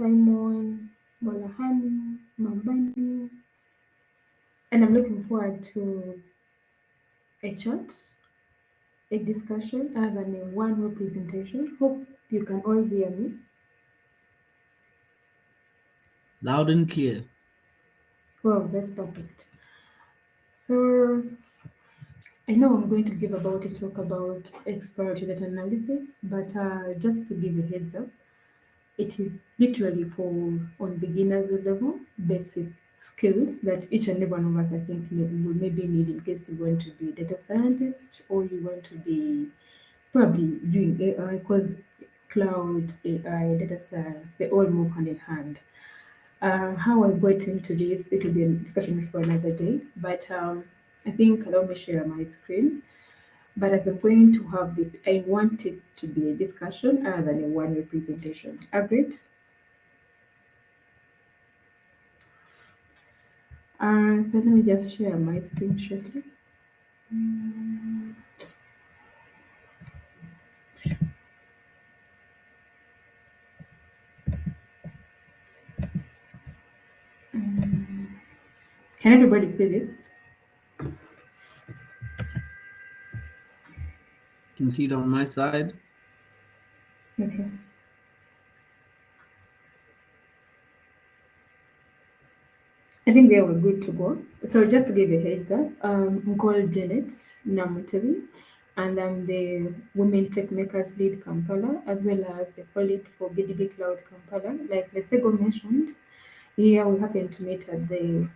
Simon, Molahani, Mambani, and I'm looking forward to a chat, a discussion, other than a one-way presentation. Hope you can all hear me. Loud and clear. Wow, that's perfect. So I know I'm going to give about a talk about exploratory data analysis, but just to give a heads up, it is literally for on beginners level basic skills that each and every one of us I think will maybe need in case you want to be data scientist or you want to be probably doing AI because cloud, AI, data science, they all move hand in hand. How I got into this, it will be a discussion for another day, but I think allow me share my screen. But as I'm going to have this, I want it to be a discussion rather than a one-way presentation. Agreed? So let me just share my screen shortly. Can everybody see this? Can see it on my side. Okay. I think they were good to go. So just to give a heads up, I'm called Janet Namutebi, and I'm the Women Tech Makers Lead Kampala, as well as the colleague for BDB Cloud Kampala. Like Lesego mentioned, here we happened to meet at the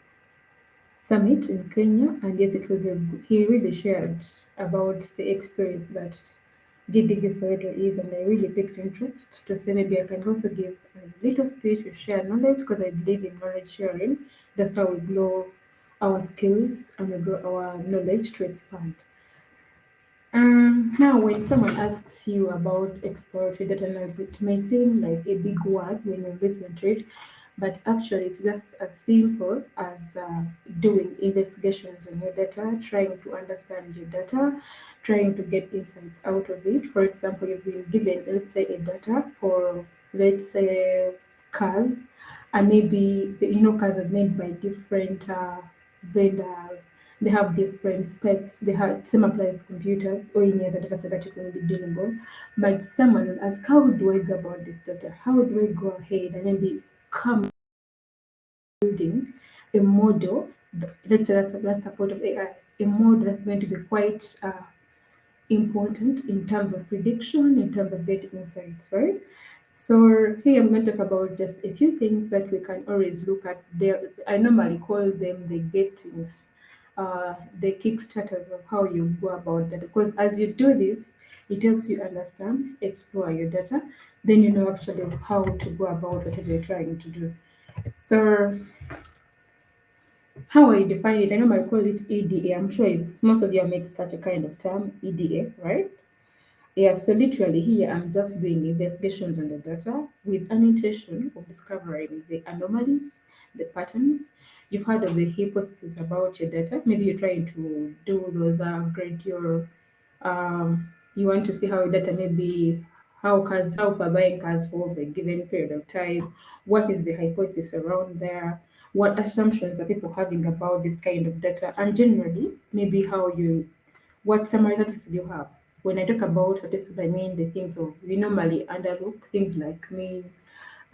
summit in Kenya, and yes, it was he really shared about the experience that GDG Soweto is, and I really picked interest to say maybe I can also give a little speech to share knowledge because I believe in knowledge sharing. That's how we grow our skills and we grow our knowledge to expand. Now, when someone asks you about exploratory data analysis, it may seem like a big word when you listen to it, but actually, it's just as simple as doing investigations on your data, trying to understand your data, trying to get insights out of it. For example, you've been given, let's say, a data for, let's say, cars, and maybe cars are made by different vendors, they have different specs. They have same applies to computers or any other data set that you can be dealing with. But someone will ask, how do I go about this data? How do I go ahead and maybe come building a model? Let's say that's the part of AI. A model that's going to be quite important in terms of prediction, in terms of data insights, right? So here I'm going to talk about just a few things that we can always look at. There, I normally call them the gettings, the kickstarters of how you go about that. Because as you do this, it helps you understand, explore your data. Then you know actually how to go about whatever you're trying to do. So how I define it, I normally call it EDA. I'm sure if most of you make such a kind of term, EDA, right? Yeah, so literally here I'm just doing investigations on the data with an intention of discovering the anomalies, the patterns. You've heard of the hypothesis about your data. Maybe you're trying to do those grade your you want to see how data maybe how per buying cars for over a given period of time. What is the hypothesis around there? What assumptions are people having about this kind of data? And generally, maybe how you what summary statistics do you have? When I talk about statistics, I mean the things of we normally underlook things like mean,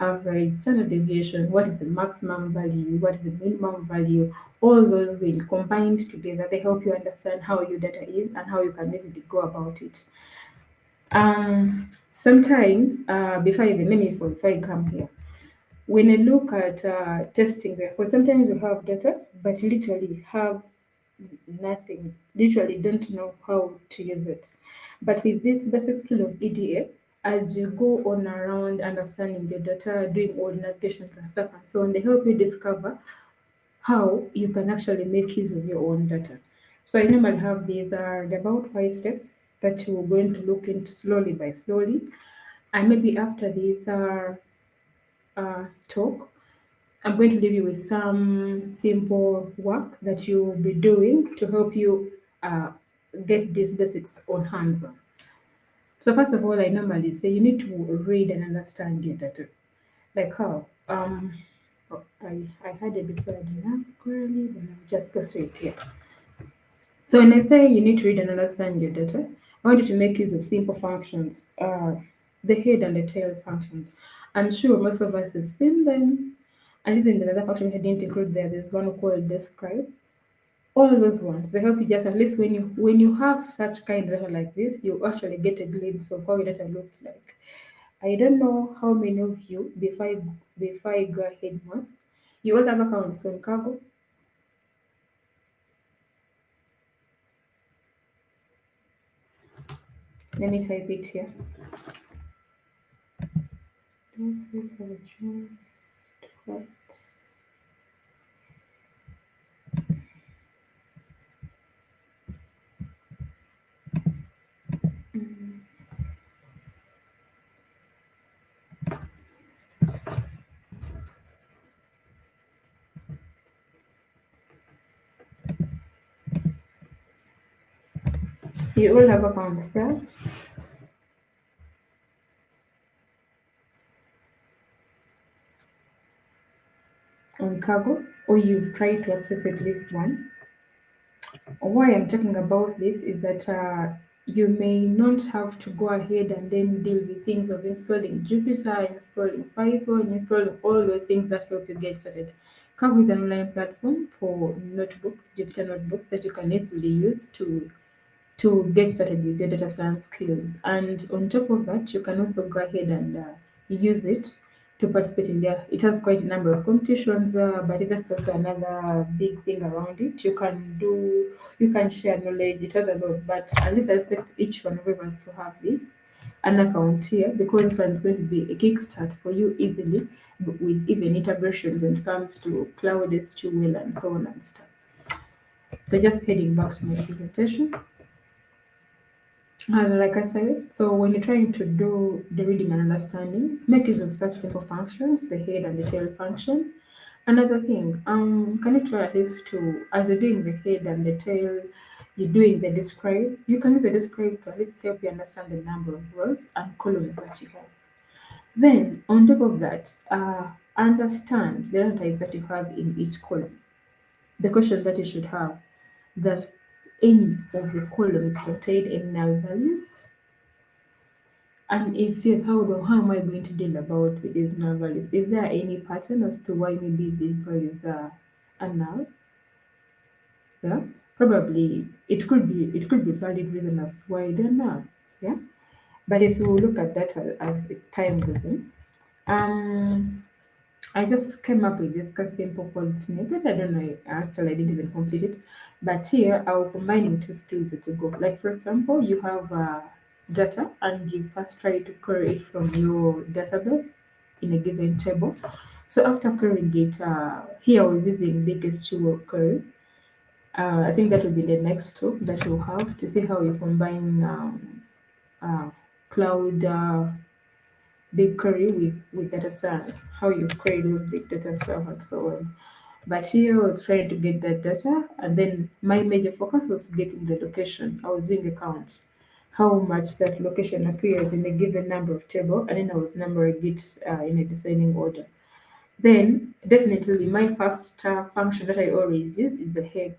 average, standard deviation, what is the maximum value, what is the minimum value. All those will combined together, they help you understand how your data is and how you can easily go about it. Sometimes, before I come here, when I look at testing, therefore, sometimes you have data, but you literally have nothing, literally don't know how to use it. But with this basic skill of EDA, as you go on around understanding your data, doing all navigations and stuff and so on, they help you discover how you can actually make use of your own data. So I normally have these are about 5 steps that you're going to look into slowly by slowly. And maybe after this talk, I'm going to leave you with some simple work that you'll be doing to help you uh, get these basics on hands on. So first of all, I normally say you need to read and understand your data. Like how? I had it before I didn't have curly, but I'll just go straight here. So when I say you need to read and understand your data, I want you to make use of simple functions, the head and the tail functions. I'm sure most of us have seen them. And this is another function I didn't include there. There's one called describe. All those ones, they help you just at least when you have such kind of data like this, you actually get a glimpse of how your data looks like. I don't know how many of you before I go ahead most, you all have accounts on Cargo. Let me type it here. Let's see if I just what you all have accounts there on Cargo, or you've tried to access at least one. Why I'm talking about this is that you may not have to go ahead and then deal with things of installing Jupyter, installing Python, installing all the things that help you get started. Cargo is an online platform for notebooks, Jupyter notebooks that you can easily use to get started with your data science skills. And on top of that, you can also go ahead and use it to participate in there. It has quite a number of competitions, but it's also another big thing around it. You can share knowledge. It has a lot, but at least I expect each one of us to have this an account here because this one is going to be a kickstart for you easily with even integrations when it comes to cloud, SQL, and so on and stuff. So just heading back to my presentation. And like I said, so when you're trying to do the reading and understanding, make use of such simple functions, the head and the tail function. Another thing, can you try at least to, as you're doing the head and the tail, you're doing the describe, you can use the describe to at least help you understand the number of rows and columns that you have. Then, on top of that, understand the data types that you have in each column. The questions that you should have. Does any of the columns contain any null values? And if yes, how am I going to deal about with these null values? Is there any pattern as to why maybe these values are null? Yeah, probably it could be valid reason as why they're null. Yeah, but as we'll look at that as time goes on. Um, I just came up with this simple called snippet. I don't know, actually, I didn't even complete it. But here, I'll combining two skills to go. Like, for example, you have data and you first try to query it from your database in a given table. So, after querying it, here I was using biggest SQL query. I think that will be the next tool that you'll have to see how you combine uh, cloud. BigQuery with data science, how you create those big data stuff and so on. But here I was trying to get that data, and then my major focus was getting the location. I was doing the counts, how much that location appears in a given number of table, and then I was numbering it in a descending order. Then definitely my first function that I always use is the head.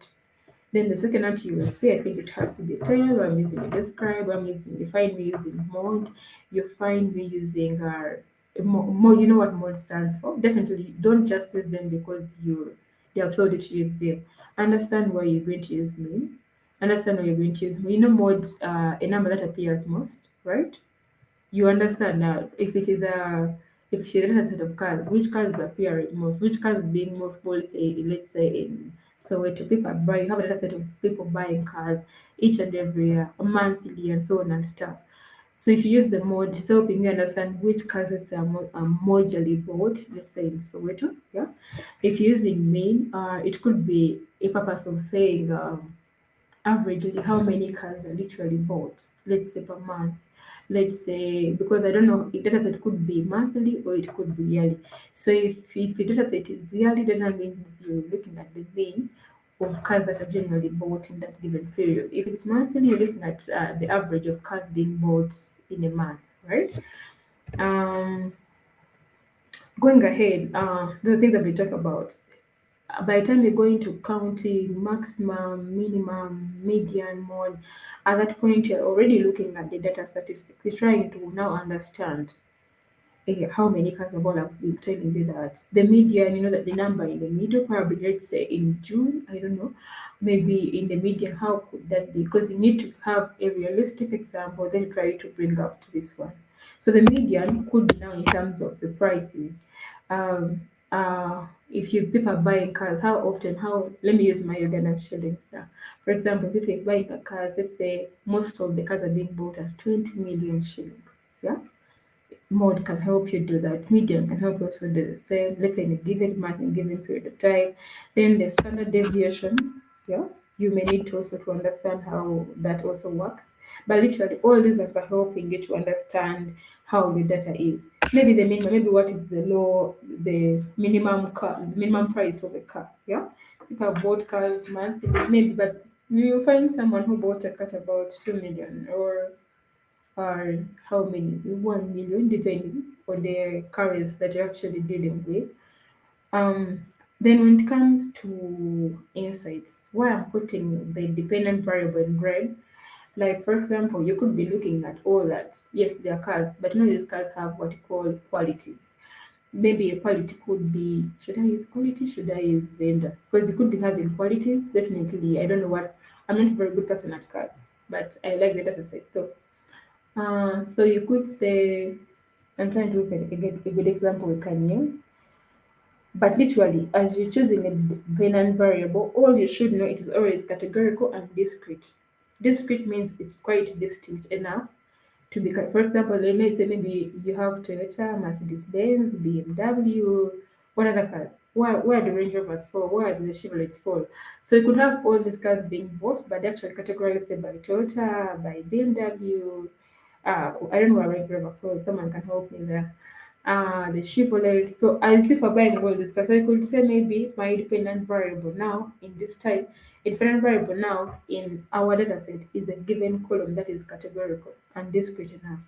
Then the second one you will see, I think it has to be a tail. I'm using a describe. You find me using mode. You find me using mode. You know what mode stands for? Definitely don't just use them because they have told you to use them. Understand why you're going to use me. Understand why you're going to use me. You know modes, a number that appears most, right? You understand now if she has a set of cars, which cars appear most, which cars being most bought, let's say in Soweto, people buy, you have another set of people buying cars each and every year, monthly and so on and stuff. So if you use the mode, it's helping you understand which cars are majorly bought, let's say in Soweto, yeah. If you're using main, it could be a purpose of saying averagely how many cars are literally bought, let's say per month. Let's say because I don't know if data set could be monthly or it could be yearly. So if the data set is yearly, then that means you're looking at the mean of cars that are generally bought in that given period. If it's monthly, you're looking at the average of cars being bought in a month, right? Um, Going ahead, the things that we talk about. By the time you're going to counting maximum, minimum, median, mode, at that point you're already looking at the data statistics. You're trying to now understand how many cars of all have been telling you that the median, that the number in the middle, probably let's say in June, I don't know, maybe in the median, how could that be? Because you need to have a realistic example, then try to bring up to this one. So the median could be now in terms of the prices. If you people are buying cars, how often, let me use my Ugandan shillings now. For example, if you're buying a car, let's say most of the cars are being bought at 20 million shillings. Yeah, Mode can help you do that. Medium can help you also do the same. Let's say in a given month, in a given period of time. Then the standard deviations, yeah, you may need to also to understand how that also works. But literally, all these ones are helping you to understand how the data is. Maybe the minimum, maybe what is the minimum price of a car. Yeah, people have bought cars monthly, maybe, but you find someone who bought a car at about 2 million or how many, 1 million, depending on the currency that you're actually dealing with. Um, then when it comes to insights, why I'm putting the dependent variable in red, like for example, you could be looking at all that. Yes, they are cars, but these cars have what you call qualities. Maybe a quality could be, should I use quality? Should I use vendor? Because you could be having qualities. Definitely, I don't know what. I'm not a very good person at cars, but I like the data set. So you could say, I'm trying to look at a good example we can use. But literally, as you're choosing a dependent variable, all you should know it is always categorical and discrete. Discrete means it's quite distinct enough to be, for example, let's say maybe you have Toyota, Mercedes Benz, BMW, what other cars? Where the Range Rovers fall? Where the Chevrolets fall? So you could have all these cars being bought, but the actual categories say by Toyota, by BMW, I don't know where Range Rover falls. Someone can help me there. The Chevrolet. So as people are buying all this, because I could say maybe my dependent variable now in this type, dependent variable now in our data set is a given column that is categorical and discrete enough.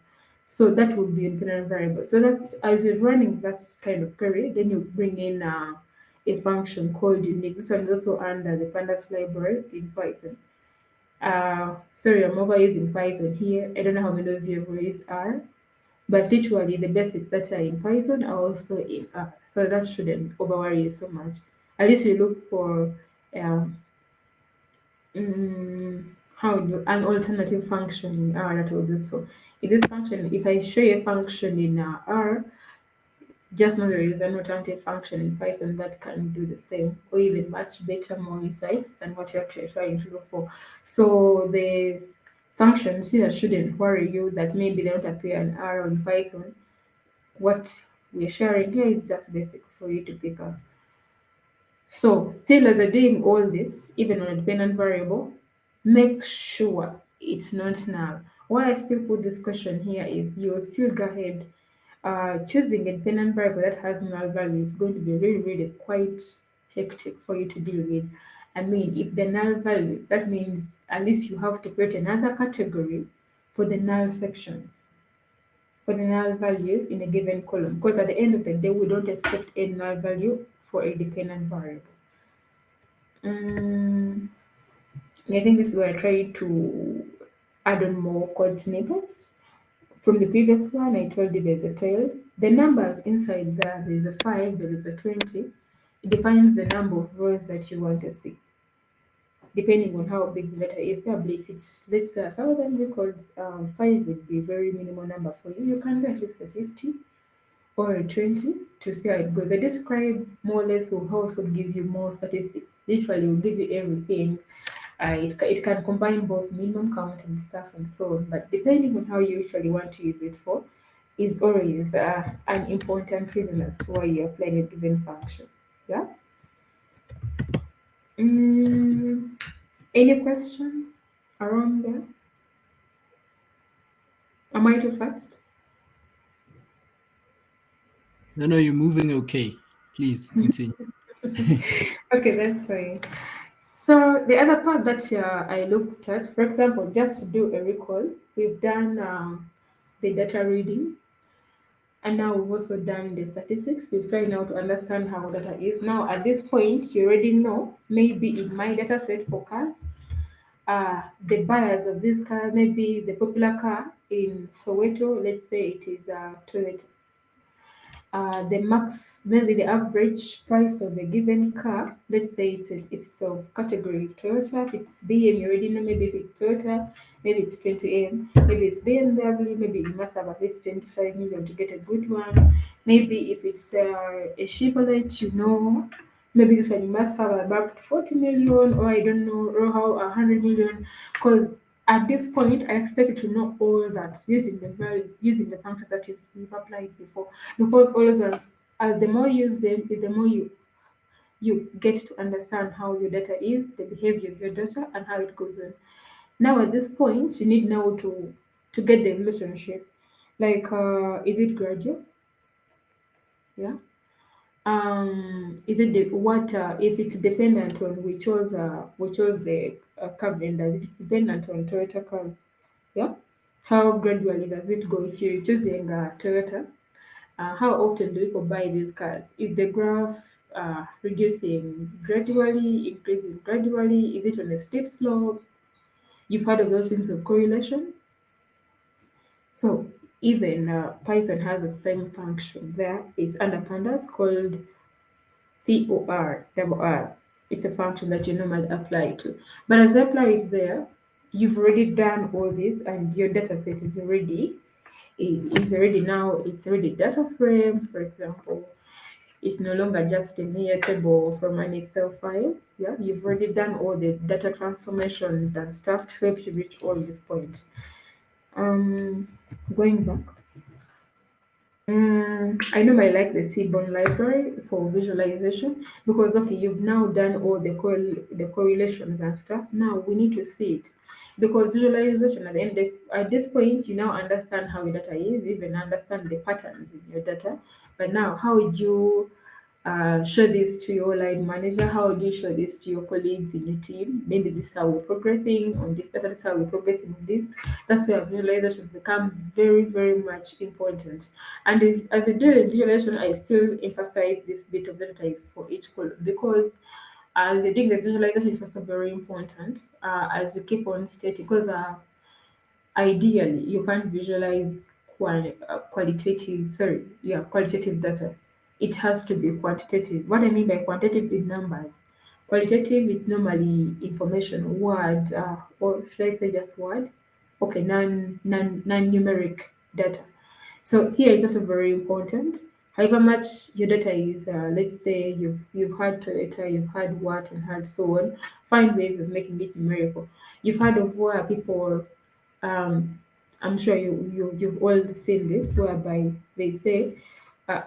So that would be a dependent variable. So that's as you're running that kind of query, then you bring in a function called unique. This one is also under the pandas library in Python. Sorry, I'm over using Python here. I don't know how many of you have used R, but literally the basics that are in Python are also in R. So that shouldn't overworry you so much. At least you look for um, how do an alternative function in R that will do so. In this function, if I show you a function in R, just know there is an alternative function in Python that can do the same or even much better, more insights than what you're actually trying to look for. So the functions here shouldn't worry you that maybe they don't appear in R or in Python. What we're sharing here is just basics for you to pick up. So still as you're doing all this, even on a dependent variable, make sure it's not null. Why I still put this question here is you'll still go ahead choosing a dependent variable that has null value is going to be really, really quite hectic for you to deal with. I mean, if the null values, that means at least you have to create another category for the null sections, for the null values in a given column. Because at the end of the day, we don't expect a null value for a dependent variable. Mm, I think this is where I try to add on more code snippets. From the previous one, I told you there's a tail. The numbers inside there is a 5, there is a 20. It defines the number of rows that you want to see, depending on how big the letter is. Probably if it's, let's say, 1,000 records, 5 would be a very minimal number for you. You can do at least a 50 or a 20 to see how it goes. I describe more or less will also give you more statistics. Literally, will give you everything. It can combine both minimum count and stuff and so on, but depending on how you usually want to use it for, is always an important reason as to why you're applying a given function. Yeah. Mm, any questions around there? Am I too fast? No, no, you're moving okay. Please continue. Okay, that's fine. So the other part that I looked at, for example, just to do a recall, we've done the data reading. And now we've also done the statistics. We've tried now to understand how data is. Now at this point, you already know maybe in my data set for cars, the buyers of this car, maybe the popular car in Soweto, let's say it is Toyota. The max, maybe the average price of a given car, let's say it's of category Toyota, if it's BM, you already know maybe if it's Toyota, maybe it's 20M, maybe it's BMW, maybe you must have at least 25 million to get a good one. Maybe if it's a Chevrolet, you know, maybe this one you must have about 40 million, or I don't know, or how 100 million, because at this point, I expect you to know all that using the using the functions that you've applied before. Because all of us, the more you use them, the more you get to understand how your data is, the behavior of your data, and how it goes on. Now, at this point, you need now to get the relationship. Like, is it gradual? Yeah. Is it the what if it's dependent on we chose the car vendors? If it's dependent on Toyota cars, yeah. How gradually does it go? If you're choosing Toyota, how often do people buy these cars? Is the graph reducing gradually, increasing gradually? Is it on a steep slope? You've heard of those things of correlation. So even Python has the same function there. It's under pandas called COR, double R. It's a function that you normally apply to. But as I apply it there, you've already done all this and your data set is already it's already data frame, for example. It's no longer just a mere table from an Excel file. Yeah, you've already done all the data transformations and stuff to help you reach all these points. Um, Going back. I know I like the Seaborn library for visualization because okay, you've now done all the correlations and stuff. Now we need to see it because visualization at this point you now understand how your data is, you even understand the patterns in your data. But now, how would you show this to your line manager? How do you show this to your colleagues in your team? Maybe this is how we're progressing on this, that is how we're progressing on this. That's where visualization become very, very much important. And as I do the visualization, I still emphasize this bit of data types for each column because as I think the visualization is also very important as you keep on stating because ideally you can't visualize qualitative data. It has to be quantitative. What I mean by quantitative is numbers. Qualitative is normally information, word, or should I say just word? Okay, non-numeric data. So here it's also very important. However much your data is, let's say you've had Toyota, you've had what and had so on. Find ways of making it numerical. You've heard of where people, I'm sure you've all seen this, whereby they say,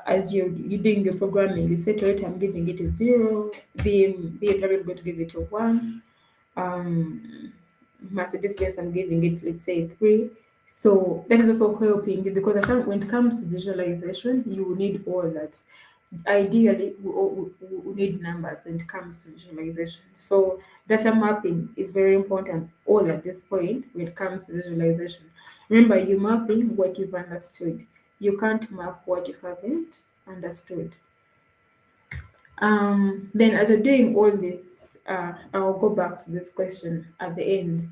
as you're doing your programming, you say Toyota, I'm giving it a zero, BMW, I'm going to give it a one, um, Mercedes Benz, I'm giving it, let's say, three. So that is also helping you because I think when it comes to visualization, you need all that. Ideally, we need numbers when it comes to visualization. So data mapping is very important all at this point when it comes to visualization. Remember, you're mapping what you've understood. You can't map what you haven't understood. Then as you're doing all this, I'll go back to this question at the end.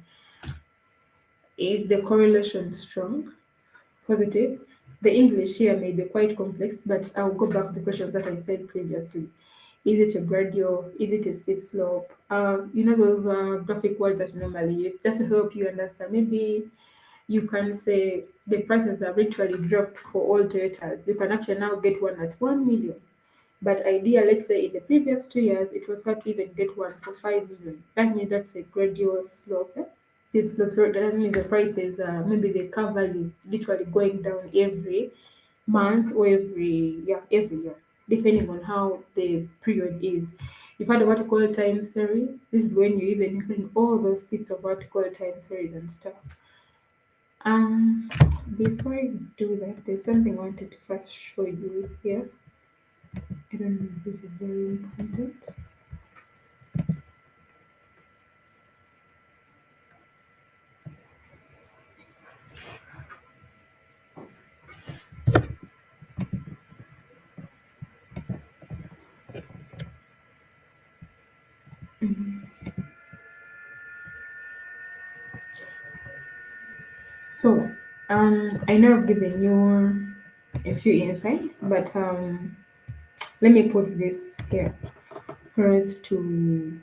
Is the correlation strong, positive? The English here may be quite complex, but I'll go back to the questions that I said previously. Is it a gradual? Is it a steep slope? Those graphic words that you normally use just to help you understand. Maybe you can say the prices have literally dropped for all Toyotas. You can actually now get one at 1 million. But idea, let's say in the previous 2 years, it was hard to even get one for 5 million. That means that's a gradual slope. Steep slope. So that means the prices, maybe the car value is literally going down every month or every year, depending on how the period is. You've had a vertical time series. This is when you even include all those bits of vertical time series and stuff. Um, Before I do that, there's something I wanted to first show you here. I don't know if this is very important. So, I know I've given you a few insights, but let me put this here for us to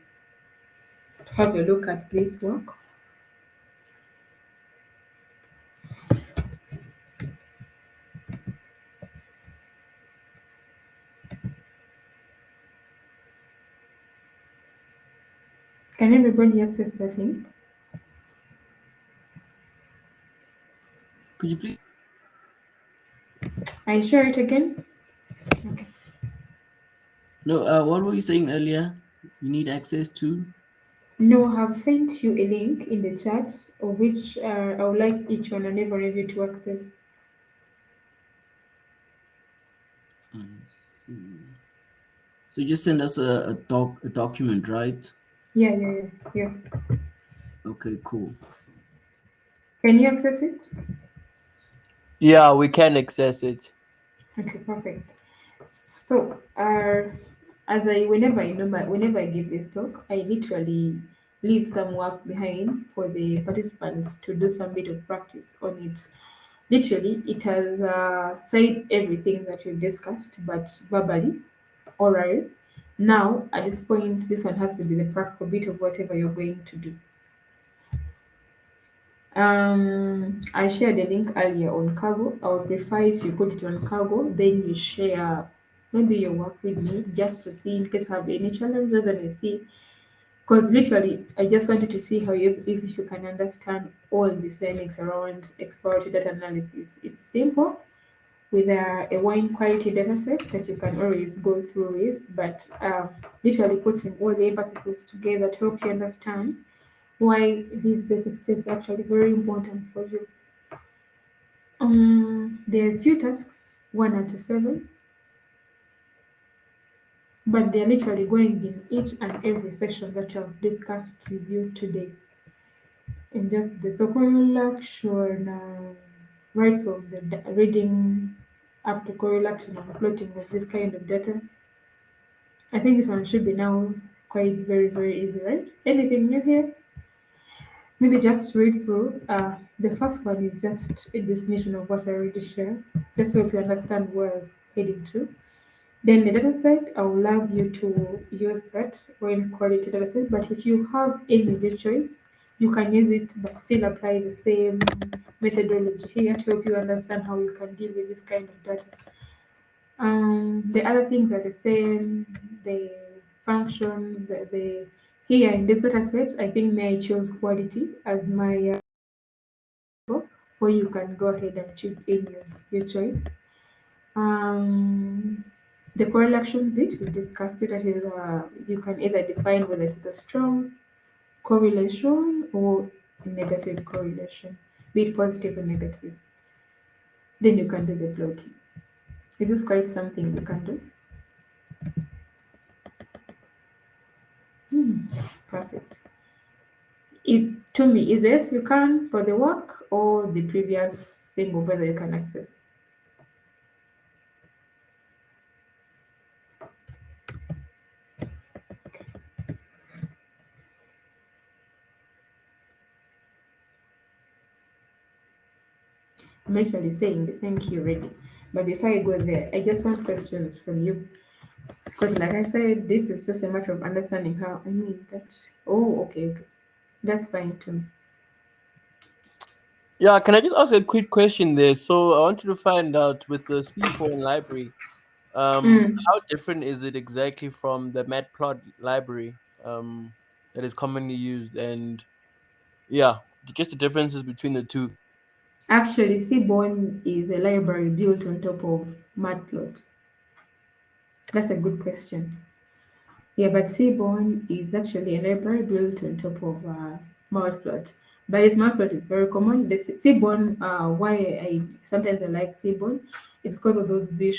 have a look at this work. Can everybody access that link? Could you please? I share it again. Okay. No. What were you saying earlier? You need access to. No, I've sent you a link in the chat of which I would like each one and every of you to access. See. So just send us a document, right? Yeah. Okay, cool. Can you access it? Yeah, we can access it. Okay, perfect. So, as I whenever I give this talk, I literally leave some work behind for the participants to do some bit of practice on it. Literally, it has said everything that we've discussed, but verbally, orally. Now, at this point, this one has to be the practical bit of whatever you're going to do. I shared the link earlier on Cargo. I would prefer if you put it on Cargo, then you share maybe your work with me just to see in case you have any challenges and you see. Because literally, I just wanted to see how if you can understand all these learnings around exploratory data analysis. It's simple with a wine quality data set that you can always go through with, but literally putting all the emphases together to help you understand why these basic steps are actually very important for you. There are a few tasks, 1 to 7, but they're literally going in each and every section that I've discussed with you today. And just the correlation, right from the reading up to correlation and plotting of this kind of data. I think this one should be now quite very easy, right? Anything new here? Maybe just read through. The first one is just a definition of what I already shared, just so you understand where I'm heading to. Then the data set, I would love you to use that when quality data set, but if you have any other choice, you can use it but still apply the same methodology here to help you understand how you can deal with this kind of data. The other things are the same, the functions, here in this data set, I think may I choose quality as my for you can go ahead and choose any of your choice. Um, the correlation bit, we discussed it, that is, you can either define whether it is a strong correlation or a negative correlation, be it positive or negative. Then you can do the plotting. Is this quite something you can do? Hmm, perfect. Is to me, is yes you can for the work or the previous thing of whether you can access? I'm actually saying thank you already. But before I go there, I just want questions from you. Because, like I said, this is just a matter of understanding how. I mean, that. Oh, okay. That's fine too. Yeah, can I just ask a quick question there? So I wanted to find out with the Seaborn library, Mm. how different is it exactly from the Matplot library, that is commonly used, and yeah, just the differences between the two. Actually, Seaborn is a library built on top of Matplot. That's a good question. Yeah, but Seaborn is actually a library built on top of Matplot. But its Matplot is very common. The Seaborn, why I sometimes I like Seaborn, is because of those the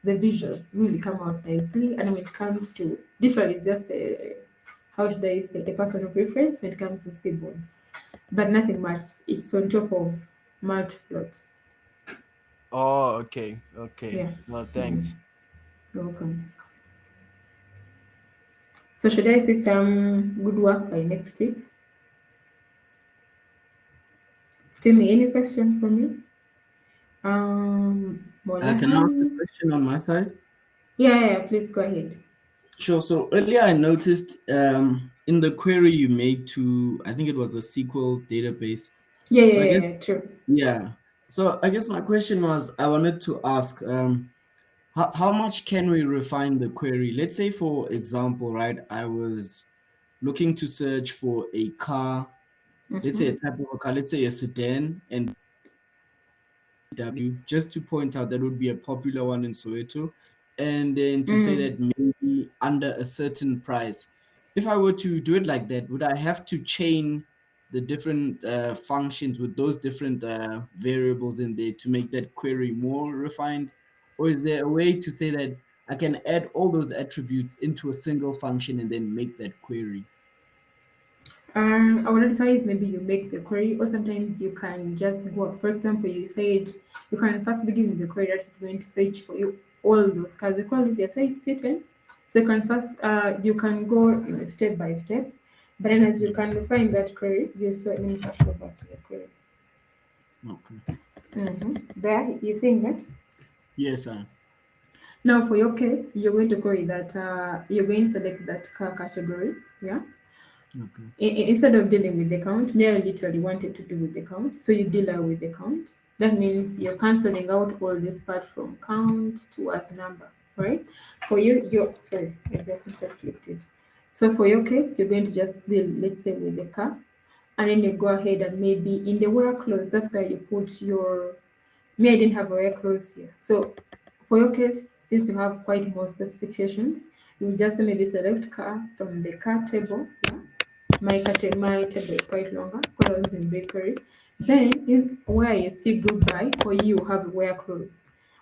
visuals really come out nicely. And when it comes to this one, is just a, how should I say, a personal preference when it comes to Seaborn, but nothing much. It's on top of Matplot. Oh, okay, okay. Yeah. No, Mm. thanks. You're welcome. So should I see some good work by next week? Timmy, any question for me? Can I ask a Molahai? question on my side? Yeah, please go ahead. Sure. So earlier I noticed in the query you made to, I think it was a SQL database. Yeah, yeah, So I yeah, guess, yeah, true. yeah. So I guess my question was, I wanted to ask, how much can we refine the query? Let's say, for example, right, I was looking to search for a car, let's say a Mm-hmm. type of a car, let's say a sedan, and just to point out that would be a popular one in Soweto, and then to say Mm. that maybe under a certain price. If I were to do it like that, would I have to chain the different functions with those different variables in there to make that query more refined? Or is there a way to say that I can add all those attributes into a single function and then make that query? I would advise maybe you make the query, or sometimes you can just go. For example, you said you can first begin with the query that is going to fetch for you all those cards. The call is your site certain, so you can first you can go step by step. But then as you Mm. can refine that query, you so let me first go back to the query. Okay. There, you're saying that. Yes, sir. Now for your case, you're going to query that you're going to select that car category. Yeah. Okay. Instead of dealing with the count, Mary literally wanted to do with the count, so you deal her with the count. That means you're cancelling out all this part from count towards number, right? For you, you're sorry, I just clicked it. So for your case, you're going to just deal, let's say, with the car, and then you go ahead and maybe in the where clause, that's where you put your. Me, I didn't have a where clause here, so for your case, since you have quite more specifications, you will just maybe select car from the car table, yeah, my table is quite longer because I was in bakery. Then is where you see group by for you have where clothes.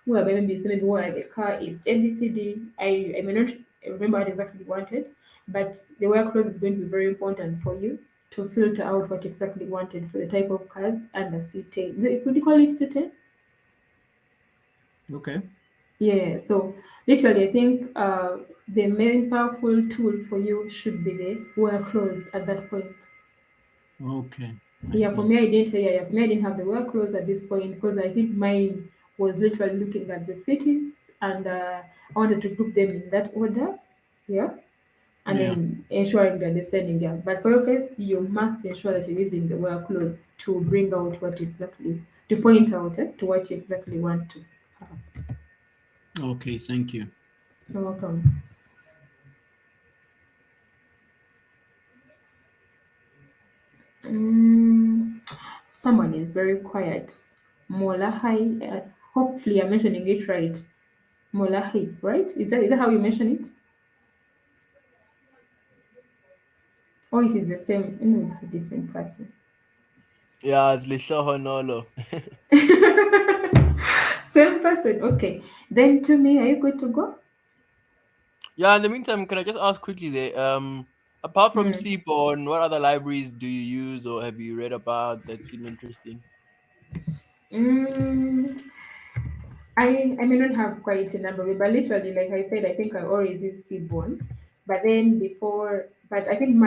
Where maybe you see maybe where the car is ABCD. I may not remember what exactly you wanted, but the where clothes is going to be very important for you to filter out what exactly you wanted for the type of cars and the city. Could you call it city? Okay. Yeah, so literally, I think the main powerful tool for you should be the where clothes at that point. Okay. I Yeah, for see. me, I didn't. Yeah, for me, I didn't have the work clothes at this point because I think mine was literally looking at the cities and I wanted to group them in that order. Yeah, and Yeah. then ensuring the understanding. Yeah, but for your case, you must ensure that you're using the work clothes to bring out what exactly to point out to what you exactly want to have. Okay. Thank you. You're welcome. Mm, someone is very quiet. Molahai. Hopefully, I'm mentioning it right. Molahi, right? Is that how you mention it? Or it is the same? No, it's a different person. Yeah, it's Lisha Honolo. Same person. Okay. Then to me, are you good to go? Yeah, in the meantime, can I just ask quickly there? Apart from Hmm. Seaborn, what other libraries do you use or have you read about that seem interesting? Mm, I may not have quite a number, but literally, like I said, I think I always use Seaborn. But then before, but I think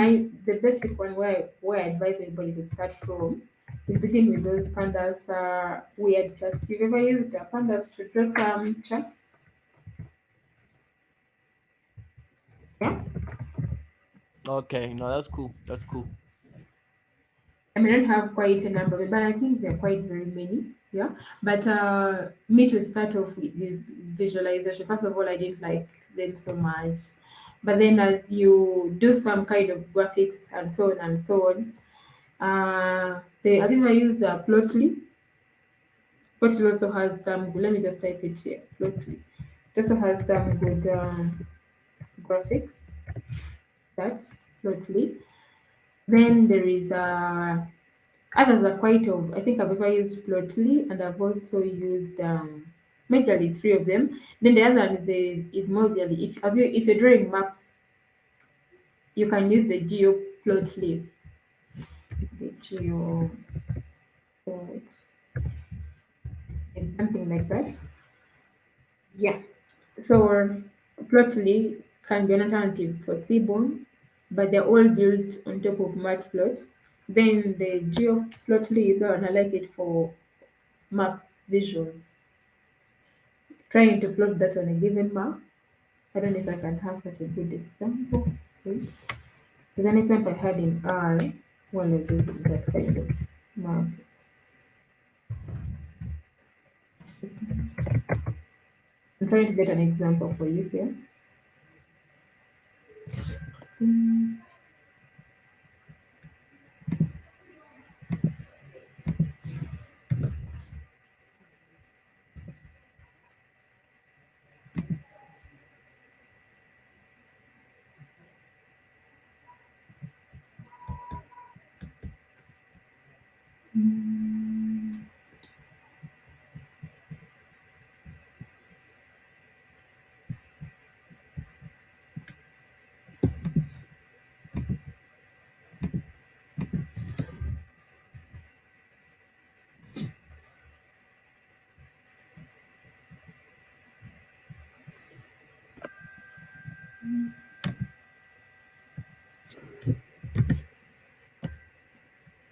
the basic one where I advise everybody to start from is begin with those pandas weird charts. You've ever used pandas to draw some charts? Yeah. Okay, no, that's cool. That's cool. I may not have quite a number, but I think there are quite very many. Yeah. But me to start off with this visualization, first of all, I didn't like them so much. But then as you do some kind of graphics and so on and so on, have you ever used Plotly? Plotly also has some good, let me just type it here. Plotly. It also has some good graphics. That's Plotly. Then there is others are quite of. I think I've ever used Plotly and I've also used majorly three of them. Then the other one is majorly if you're drawing maps, you can use the Geo Plotly. The Geo Plot, and something like that. Yeah. So Plotly can be an alternative for Seaborn, but they're all built on top of Matplots. Then the geoplotly, though, I like it for maps visuals. Trying to plot that on a given map. I don't know if I can have such a good example. Wait. There's an example I had in R when I was using that kind of map. I'm trying to get an example for you here. Hmm.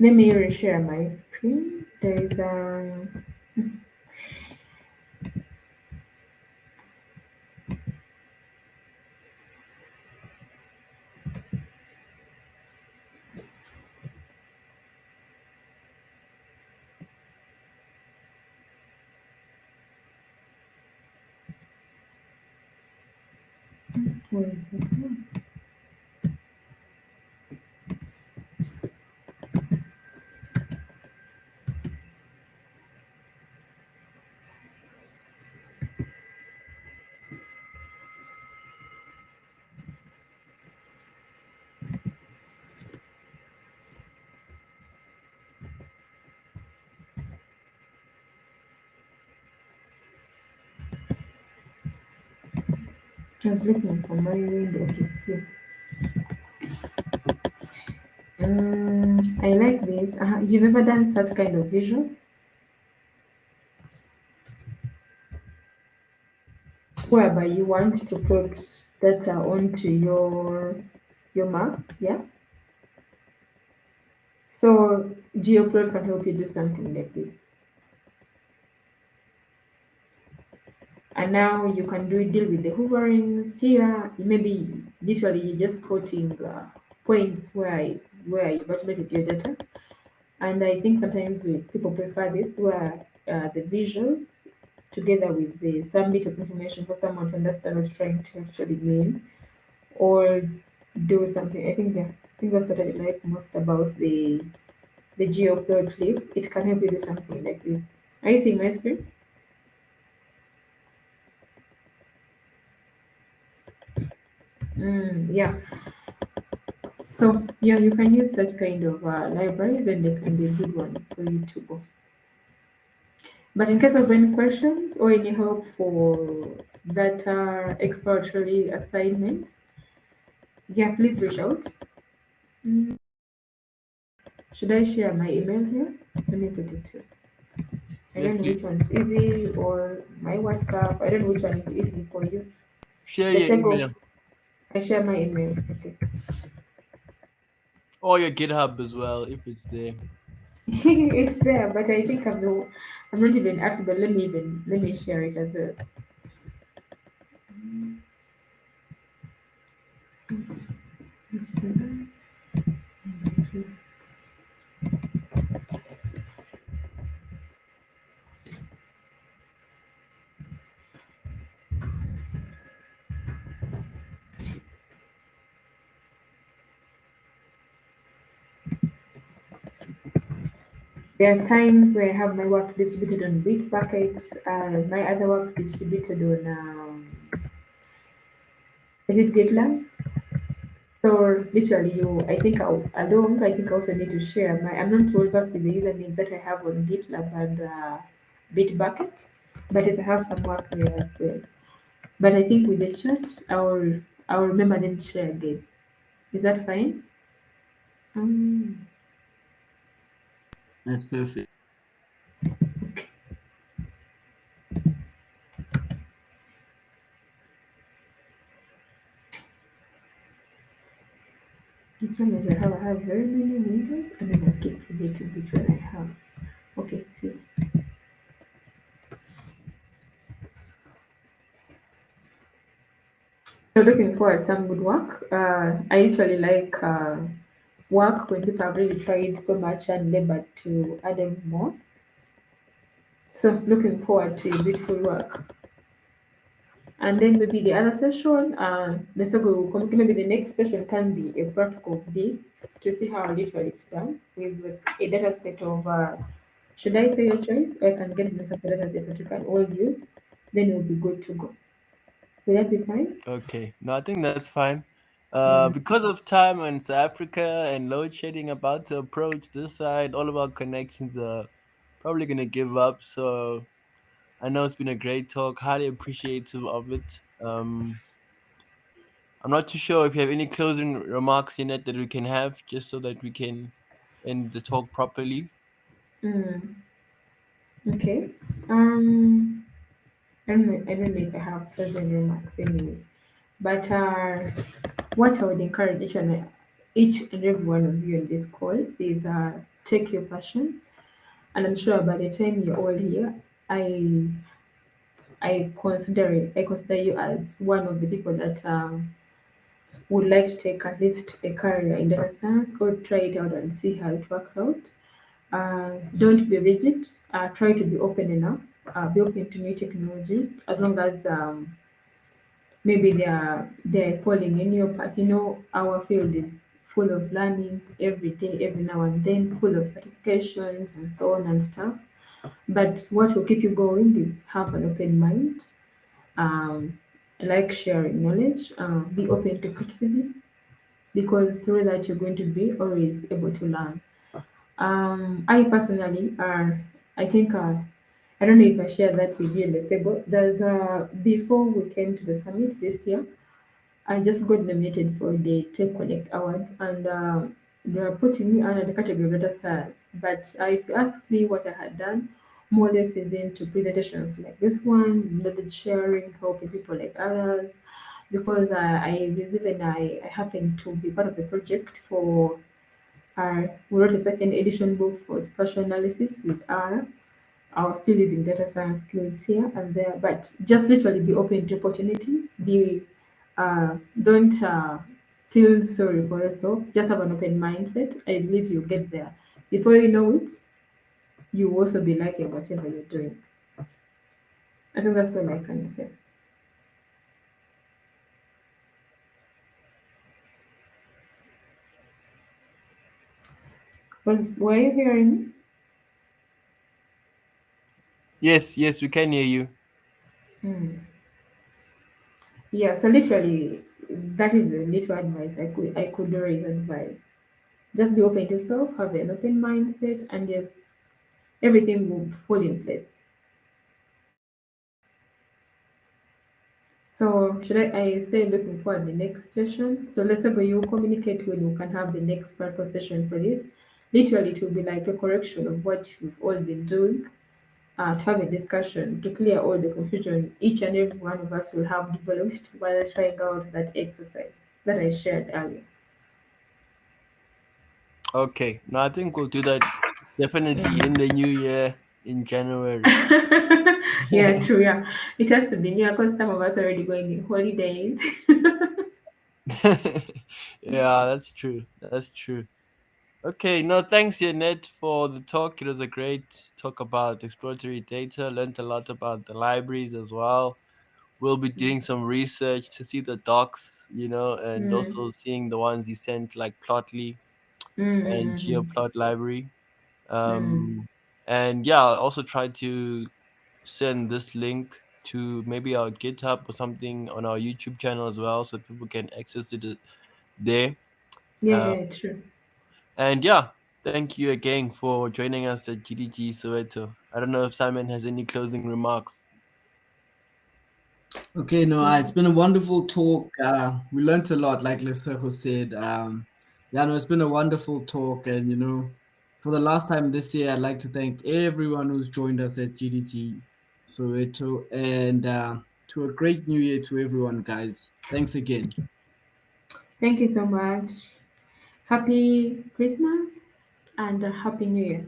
Let me reshare my screen. There is a. Where is it? I was looking for my window. Okay, it's here. I like this. You've ever done such kind of visuals whereby you want to put data onto your map, yeah? So GeoPlot can help you do something like this. And now you can deal with the hoverings here. Maybe literally you're just putting points where you've automated your data. And I think sometimes people prefer this where the visuals together with the some bit of information for someone to understand what you're trying to actually mean or do something. I think that's what I like most about the GeoPlot clip. It can help you do something like this. Are you seeing my screen? Yeah. So yeah, you can use such kind of libraries, and they can be a good one for you to go. But in case of any questions or any help for that exploratory assignments, yeah, please reach out. Mm, Should I share my email here? Let me put it here. I Yes, don't know please. which one is easy or my WhatsApp. I don't know which one is easy for you. Share The your second, email I share my email. Okay. or your GitHub as well if it's there. It's there, but I think I'm not even active. But let me share it as well. There are times where I have my work distributed on big buckets, my other work distributed on is it GitLab? So literally, I think along. I think I also need to share my. I'm not well versed with the usernames that I have on GitLab and Bitbucket, but yes, I have some work there as well. But I think with the chat, I'll remember then to share again. Is that fine? Um, That's perfect. This one that I have very many windows, and then I keep forgetting which one I have. Okay, see. So looking forward some good work. I usually like work when people have really tried so much and labor to add on more. So looking forward to beautiful work. And then maybe the other session, let's go. Maybe the next session can be a practical of this to see how literally it's done with a data set of. Should I say your choice? I can get a set of data that you can all use. Then we'll be good to go. Will that be fine? Okay, no, I think that's fine. Mm. Because of time and South Africa and load shedding about to approach this side, all of our connections are probably gonna give up. So I know it's been a great talk. Highly appreciative of it. I'm not too sure if you have any closing remarks in it that we can have, just so that we can end the talk properly. Mm. Okay. Um. I don't know if I have closing remarks anyway. But what I would encourage each and every one of you in this call is take your passion, and I'm sure by the time you're all here, I I consider you as one of the people that would like to take at least a career in data science or try it out and see how it works out. Don't be rigid. Try to be open enough. Be open to new technologies as long as maybe they're falling in your path. You know, our field is full of learning every day, every now and then, full of certifications and so on and stuff. But what will keep you going is have an open mind, um, like sharing knowledge, be open to criticism because through that you're going to be always able to learn. I personally, I think, I don't know if I shared that with you in the table. There's before we came to the summit this year, I just got nominated for the Tech Connect Awards, and they were putting me under the category of data science. But if you ask me what I had done, more or less is into presentations like this one, knowledge sharing, helping people like others. Because I happened to be part of the project for we wrote a second edition book for spatial analysis with R. I was still using data science skills here and there, but just literally be open to opportunities. Don't feel sorry for yourself. Just have an open mindset. I believe you'll get there. Before you know it, you will also be liking whatever you're doing. I think that's all I can say. Were you hearing me? Yes, yes, we can hear you. Hmm. Yeah. So literally, that is the little advice I could always advise. Just be open to self, have an open mindset, and yes, everything will fall in place. So I say looking forward the next session. So let's say you communicate when we can have the next purpose session for this. Literally, it will be like a correction of what we've all been doing. To have a discussion to clear all the confusion each and every one of us will have developed while trying out that exercise that I shared earlier. Okay, no, I think we'll do that definitely in the new year in January. Yeah, true. Yeah, it has to be near because some of us are already going in holidays. Yeah, that's true. That's true. Okay, no, thanks, Janet, for the talk. It was a great talk about exploratory data. Learned a lot about the libraries as well. We'll be doing some research to see the docs, and Mm, also seeing the ones you sent like Plotly mm, and mm, GeoPlot library. mm. Um, and yeah, I'll also try to send this link to maybe our GitHub or something on our YouTube channel as well, so people can access it there. Yeah, Uh, yeah, true. and yeah, thank you again for joining us at GDG Soweto. I don't know if Simon has any closing remarks. Okay, no, it's Mm. been a wonderful talk. We learned a lot, like Lesego said. Yeah, no, it's been a wonderful talk. And, for the last time this year, I'd like to thank everyone who's joined us at GDG Soweto. And to a great new year to everyone, guys. Thanks again. Thank you so much. Happy Christmas and a Happy New Year.